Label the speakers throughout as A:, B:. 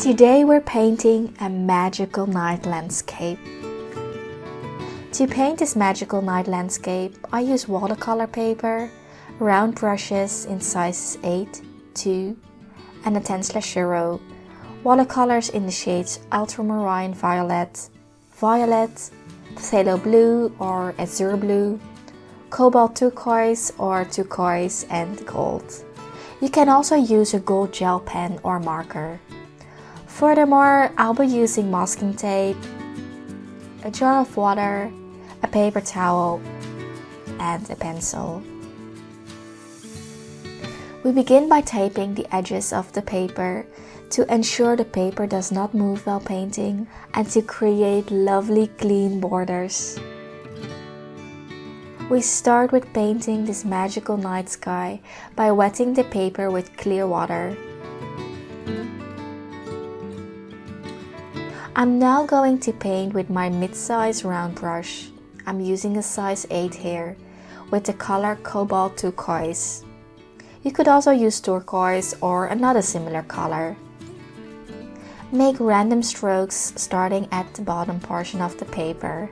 A: Today we're painting a magical night landscape. To paint this magical night landscape, I use watercolor paper, round brushes in sizes 8, 2 and a 10/0, watercolors in the shades ultramarine violet, violet, phthalo blue or azure blue, cobalt turquoise or turquoise and gold. You can also use a gold gel pen or marker. Furthermore, I'll be using masking tape, a jar of water, a paper towel, and a pencil. We begin by taping the edges of the paper to ensure the paper does not move while painting and to create lovely clean borders. We start with painting this magical night sky by wetting the paper with clear water. I'm now going to paint with my mid-size round brush. I'm using a size 8 here with the color cobalt turquoise. You could also use turquoise or another similar color. Make random strokes starting at the bottom portion of the paper.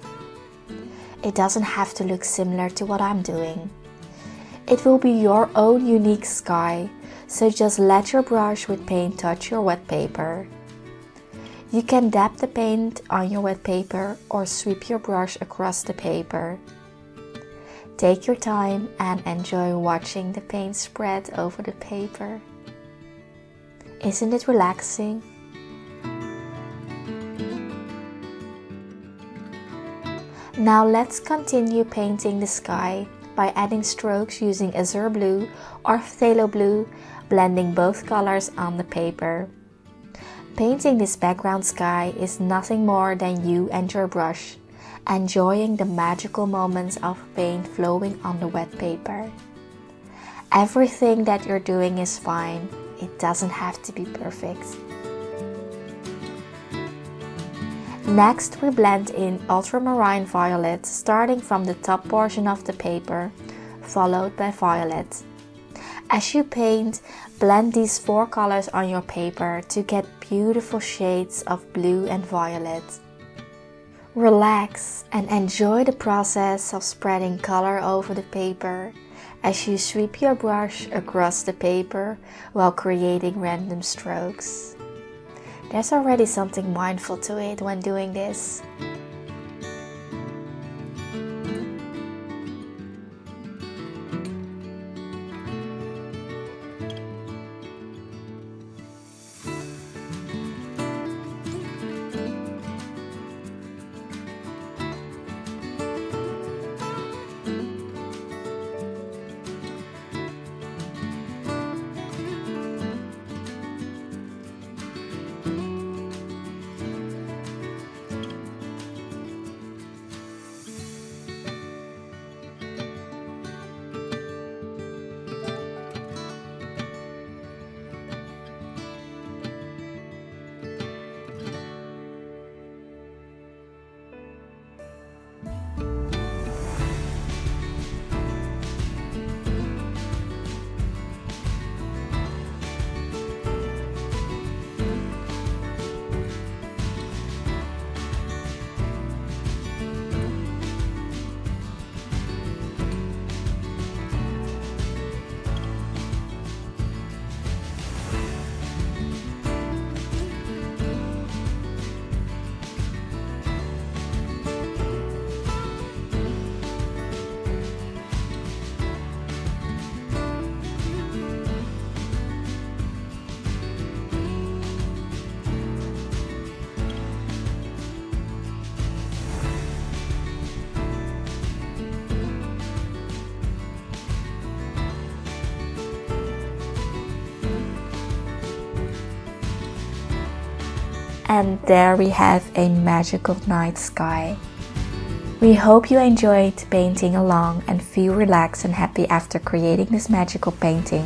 A: It doesn't have to look similar to what I'm doing. It will be your own unique sky, so just let your brush with paint touch your wet paper. You can dab the paint on your wet paper or sweep your brush across the paper. Take your time and enjoy watching the paint spread over the paper. Isn't it relaxing? Now let's continue painting the sky by adding strokes using azure blue or phthalo blue, blending both colors on the paper. Painting this background sky is nothing more than you and your brush, enjoying the magical moments of paint flowing on the wet paper. Everything that you're doing is fine, it doesn't have to be perfect. Next, we blend in ultramarine violet, starting from the top portion of the paper, followed by violet. As you paint, blend these 4 colors on your paper to get beautiful shades of blue and violet. Relax and enjoy the process of spreading color over the paper as you sweep your brush across the paper while creating random strokes. There's already something mindful to it when doing this. And there we have a magical night sky. We hope you enjoyed painting along and feel relaxed and happy after creating this magical painting.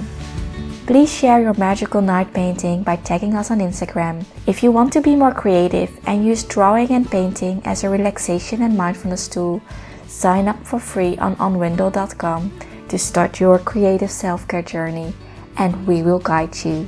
A: Please share your magical night painting by tagging us on Instagram. If you want to be more creative and use drawing and painting as a relaxation and mindfulness tool, sign up for free on unwindle.com to start your creative self-care journey, and we will guide you.